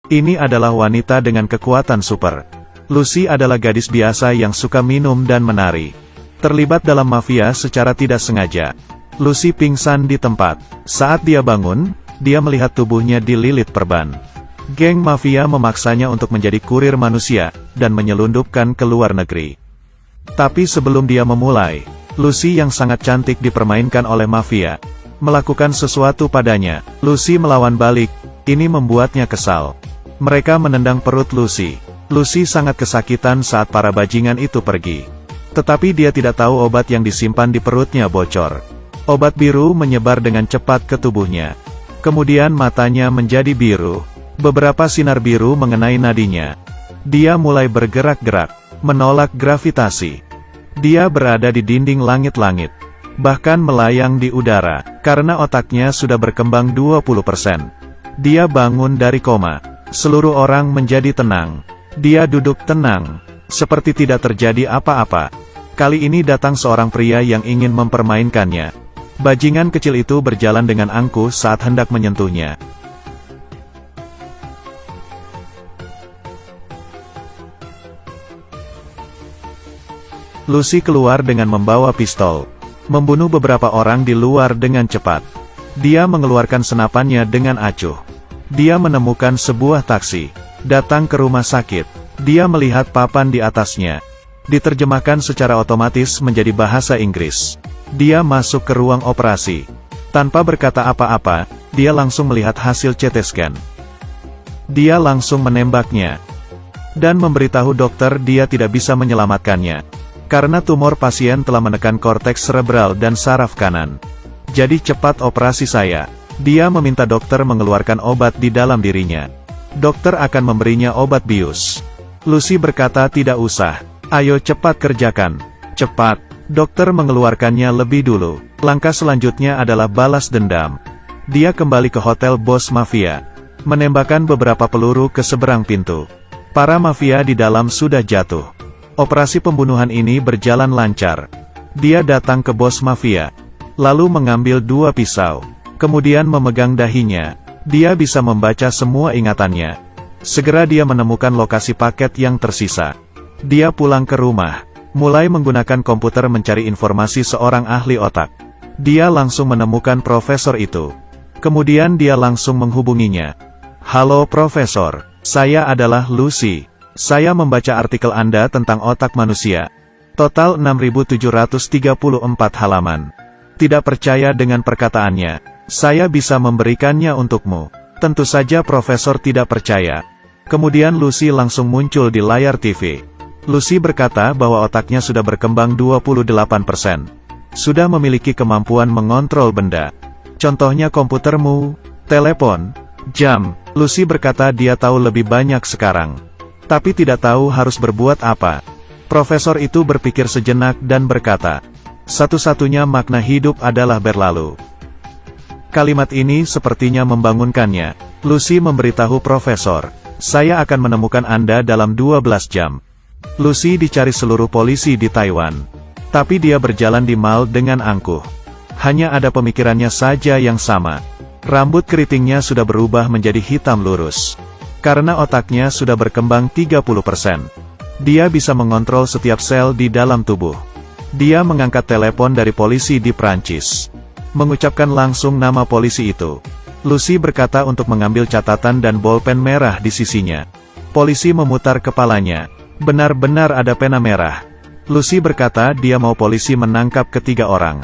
Ini adalah wanita dengan kekuatan super. Lucy adalah gadis biasa yang suka minum dan menari. Terlibat dalam mafia secara tidak sengaja. Lucy pingsan di tempat. Saat dia bangun, dia melihat tubuhnya dililit perban. Geng mafia memaksanya untuk menjadi kurir manusia, dan menyelundupkan ke luar negeri. Tapi sebelum dia memulai, Lucy yang sangat cantik dipermainkan oleh mafia. Melakukan sesuatu padanya. Lucy melawan balik, ini membuatnya kesal. Mereka menendang perut Lucy. Lucy sangat kesakitan saat para bajingan itu pergi. Tetapi dia tidak tahu obat yang disimpan di perutnya bocor. Obat biru menyebar dengan cepat ke tubuhnya. Kemudian matanya menjadi biru. Beberapa sinar biru mengenai nadinya. Dia mulai bergerak-gerak, menolak gravitasi. Dia berada di dinding langit-langit, bahkan melayang di udara, karena otaknya sudah berkembang 20%. Dia bangun dari koma. Seluruh orang menjadi tenang. Dia duduk tenang, seperti tidak terjadi apa-apa. Kali ini datang seorang pria yang ingin mempermainkannya. Bajingan kecil itu berjalan dengan angkuh saat hendak menyentuhnya. Lucy keluar dengan membawa pistol, membunuh beberapa orang di luar dengan cepat. Dia mengeluarkan senapannya dengan acuh. Dia menemukan sebuah taksi, datang ke rumah sakit. Dia melihat papan di atasnya. Diterjemahkan secara otomatis menjadi bahasa Inggris. Dia masuk ke ruang operasi. Tanpa berkata apa-apa, dia langsung melihat hasil CT scan. Dia langsung menembaknya, dan memberitahu dokter dia tidak bisa menyelamatkannya. Karena tumor pasien telah menekan korteks cerebral dan saraf kanan. Jadi cepat operasi saya. Dia meminta dokter mengeluarkan obat di dalam dirinya. Dokter akan memberinya obat bius. Lucy berkata tidak usah. Ayo cepat kerjakan. Cepat. Dokter mengeluarkannya lebih dulu. Langkah selanjutnya adalah balas dendam. Dia kembali ke hotel bos mafia. Menembakkan beberapa peluru ke seberang pintu. Para mafia di dalam sudah jatuh. Operasi pembunuhan ini berjalan lancar. Dia datang ke bos mafia, lalu mengambil 2 pisau, kemudian memegang dahinya. Dia bisa membaca semua ingatannya. Segera dia menemukan lokasi paket yang tersisa. Dia pulang ke rumah, mulai menggunakan komputer mencari informasi seorang ahli otak. Dia langsung menemukan profesor itu. Kemudian dia langsung menghubunginya. Halo profesor, saya adalah Lucy. Saya membaca artikel Anda tentang otak manusia. Total 6.734 halaman. Tidak percaya dengan perkataannya. Saya bisa memberikannya untukmu. Tentu saja profesor tidak percaya. Kemudian Lucy langsung muncul di layar TV. Lucy berkata bahwa otaknya sudah berkembang 28%. Sudah memiliki kemampuan mengontrol benda. Contohnya komputermu, telepon, jam. Lucy berkata dia tahu lebih banyak sekarang. Tapi tidak tahu harus berbuat apa. Profesor itu berpikir sejenak dan berkata, satu-satunya makna hidup adalah berlalu. Kalimat ini sepertinya membangunkannya. Lucy memberitahu profesor, saya akan menemukan Anda dalam 12 jam. Lucy dicari seluruh polisi di Taiwan. Tapi dia berjalan di mal dengan angkuh. Hanya ada pemikirannya saja yang sama. Rambut keritingnya sudah berubah menjadi hitam lurus. Karena otaknya sudah berkembang 30%. Dia bisa mengontrol setiap sel di dalam tubuh. Dia mengangkat telepon dari polisi di Prancis. Mengucapkan langsung nama polisi itu. Lucy berkata untuk mengambil catatan dan bolpen merah di sisinya. Polisi memutar kepalanya. Benar-benar ada pena merah. Lucy berkata dia mau polisi menangkap ketiga orang.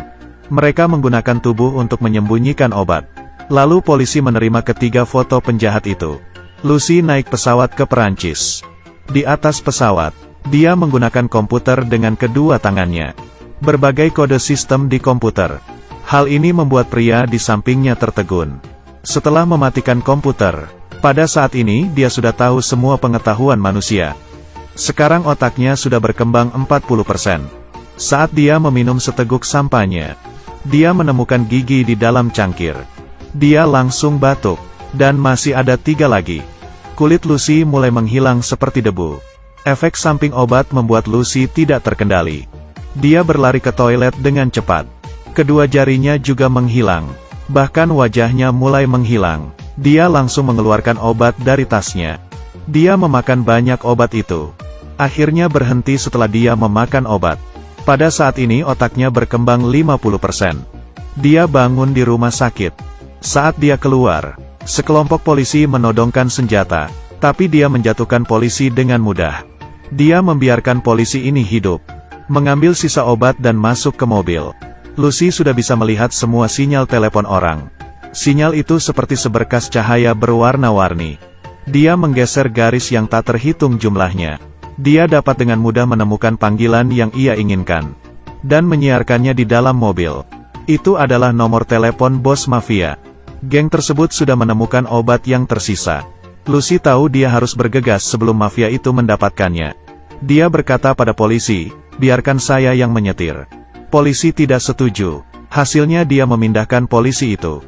Mereka menggunakan tubuh untuk menyembunyikan obat. Lalu polisi menerima ketiga foto penjahat itu. Lucy naik pesawat ke Perancis. Di atas pesawat, dia menggunakan komputer dengan kedua tangannya. Berbagai kode sistem di komputer. Hal ini membuat pria di sampingnya tertegun. Setelah mematikan komputer, pada saat ini dia sudah tahu semua pengetahuan manusia. Sekarang otaknya sudah berkembang 40%. Saat dia meminum seteguk sampahnya, dia menemukan gigi di dalam cangkir. Dia langsung batuk. Dan masih ada 3 lagi. Kulit Lucy mulai menghilang seperti debu. Efek samping obat membuat Lucy tidak terkendali. Dia berlari ke toilet dengan cepat. Kedua jarinya juga menghilang. Bahkan wajahnya mulai menghilang. Dia langsung mengeluarkan obat dari tasnya. Dia memakan banyak obat itu. Akhirnya berhenti setelah dia memakan obat. Pada saat ini otaknya berkembang 50%. Dia bangun di rumah sakit. Saat dia keluar, sekelompok polisi menodongkan senjata, tapi dia menjatuhkan polisi dengan mudah. Dia membiarkan polisi ini hidup, mengambil sisa obat dan masuk ke mobil. Lucy sudah bisa melihat semua sinyal telepon orang. Sinyal itu seperti seberkas cahaya berwarna-warni. Dia menggeser garis yang tak terhitung jumlahnya. Dia dapat dengan mudah menemukan panggilan yang ia inginkan, dan menyiarkannya di dalam mobil. Itu adalah nomor telepon bos mafia. Geng tersebut sudah menemukan obat yang tersisa. Lucy tahu dia harus bergegas sebelum mafia itu mendapatkannya. Dia berkata pada polisi, "Biarkan saya yang menyetir." Polisi tidak setuju. Hasilnya dia memindahkan polisi itu.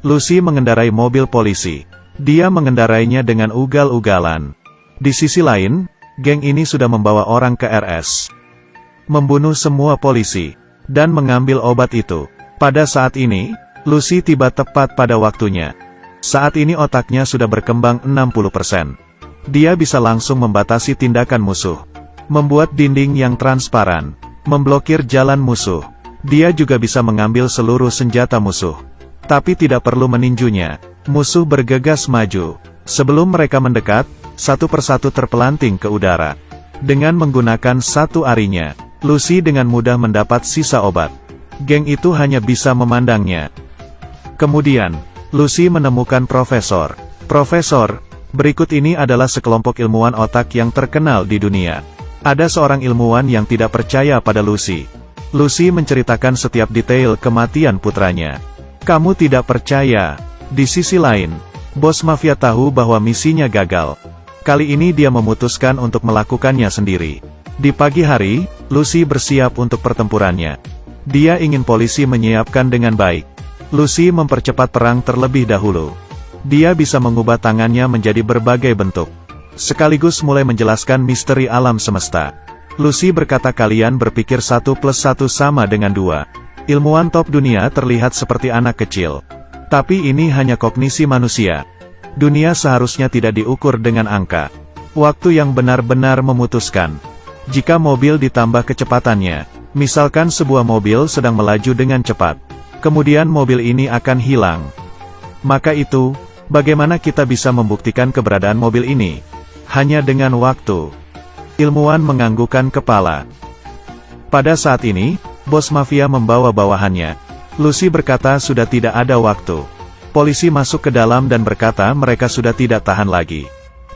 Lucy mengendarai mobil polisi. Dia mengendarainya dengan ugal-ugalan. Di sisi lain, geng ini sudah membawa orang ke RS, membunuh semua polisi, dan mengambil obat itu. Pada saat ini, Lucy tiba tepat pada waktunya. Saat ini otaknya sudah berkembang 60%. Dia bisa langsung membatasi tindakan musuh, membuat dinding yang transparan, memblokir jalan musuh. Dia juga bisa mengambil seluruh senjata musuh, tapi tidak perlu meninjunya. Musuh bergegas maju. Sebelum mereka mendekat, satu persatu terpelanting ke udara. Dengan menggunakan satu arinya, Lucy dengan mudah mendapat sisa obat. Geng itu hanya bisa memandangnya. Kemudian, Lucy menemukan Profesor. Profesor, berikut ini adalah sekelompok ilmuwan otak yang terkenal di dunia. Ada seorang ilmuwan yang tidak percaya pada Lucy. Lucy menceritakan setiap detail kematian putranya. Kamu tidak percaya. Di sisi lain, bos mafia tahu bahwa misinya gagal. Kali ini dia memutuskan untuk melakukannya sendiri. Di pagi hari, Lucy bersiap untuk pertempurannya. Dia ingin polisi menyiapkan dengan baik. Lucy mempercepat perang terlebih dahulu. Dia bisa mengubah tangannya menjadi berbagai bentuk, sekaligus mulai menjelaskan misteri alam semesta. Lucy berkata, kalian berpikir 1 + 1 sama dengan 2. Ilmuwan top dunia terlihat seperti anak kecil. Tapi ini hanya kognisi manusia. Dunia seharusnya tidak diukur dengan angka. Waktu yang benar-benar memutuskan. Jika mobil ditambah kecepatannya, misalkan sebuah mobil sedang melaju dengan cepat, kemudian mobil ini akan hilang. Maka itu, bagaimana kita bisa membuktikan keberadaan mobil ini? Hanya dengan waktu. Ilmuwan menganggukkan kepala. Pada saat ini, bos mafia membawa bawahannya. Lucy berkata sudah tidak ada waktu. Polisi masuk ke dalam dan berkata mereka sudah tidak tahan lagi.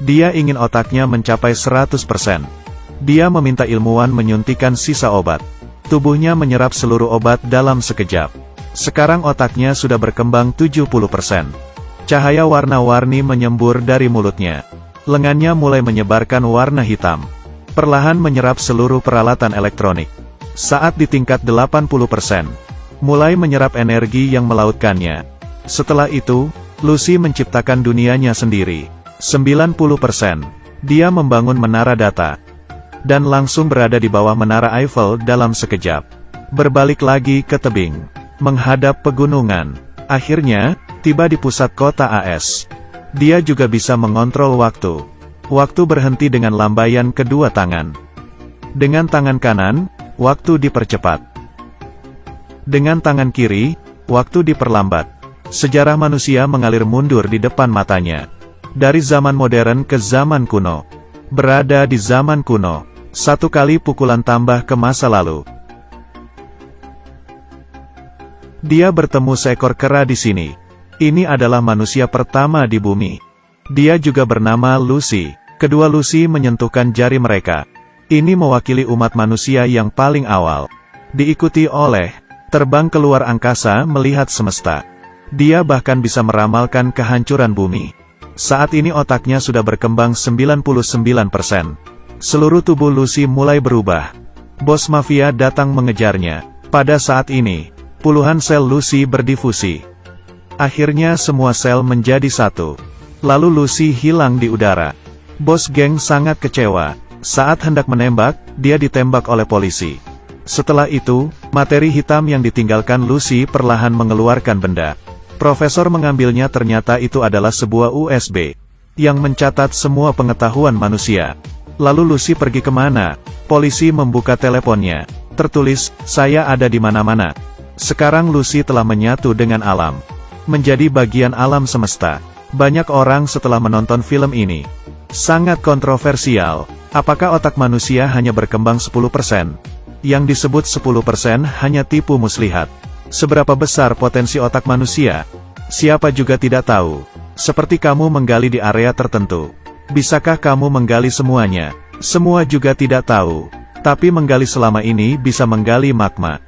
Dia ingin otaknya mencapai 100%. Dia meminta ilmuwan menyuntikkan sisa obat. Tubuhnya menyerap seluruh obat dalam sekejap. Sekarang otaknya sudah berkembang 70%. Cahaya warna-warni menyembur dari mulutnya. Lengannya mulai menyebarkan warna hitam. Perlahan menyerap seluruh peralatan elektronik. Saat di tingkat 80%, mulai menyerap energi yang melautkannya. Setelah itu, Lucy menciptakan dunianya sendiri. 90%. Dia membangun menara data. Dan langsung berada di bawah menara Eiffel dalam sekejap. Berbalik lagi ke tebing. Menghadap pegunungan. Akhirnya, tiba di pusat kota AS. Dia juga bisa mengontrol waktu. Waktu berhenti dengan lambaian kedua tangan. Dengan tangan kanan, waktu dipercepat. Dengan tangan kiri, waktu diperlambat. Sejarah manusia mengalir mundur di depan matanya. Dari zaman modern ke zaman kuno. Berada di zaman kuno. Satu kali pukulan tambah ke masa lalu. Dia bertemu seekor kera di sini. Ini adalah manusia pertama di bumi. Dia juga bernama Lucy. Kedua Lucy menyentuhkan jari mereka. Ini mewakili umat manusia yang paling awal. Diikuti oleh terbang keluar angkasa melihat semesta. Dia bahkan bisa meramalkan kehancuran bumi. Saat ini otaknya sudah berkembang 99%. Seluruh tubuh Lucy mulai berubah. Bos mafia datang mengejarnya. Pada saat ini, puluhan sel Lucy berdifusi. Akhirnya semua sel menjadi satu. Lalu Lucy hilang di udara. Bos geng sangat kecewa. Saat hendak menembak, dia ditembak oleh polisi. Setelah itu, materi hitam yang ditinggalkan Lucy perlahan mengeluarkan benda. Profesor mengambilnya, ternyata itu adalah sebuah USB yang mencatat semua pengetahuan manusia. Lalu Lucy pergi kemana? Polisi membuka teleponnya. Tertulis, "Saya ada di mana-mana." Sekarang Lucy telah menyatu dengan alam, menjadi bagian alam semesta. Banyak orang setelah menonton film ini sangat kontroversial. Apakah otak manusia hanya berkembang 10%? Yang disebut 10% hanya tipu muslihat. Seberapa besar potensi otak manusia? Siapa juga tidak tahu. Seperti kamu menggali di area tertentu. Bisakah kamu menggali semuanya? Semua juga tidak tahu. Tapi menggali selama ini bisa menggali magma.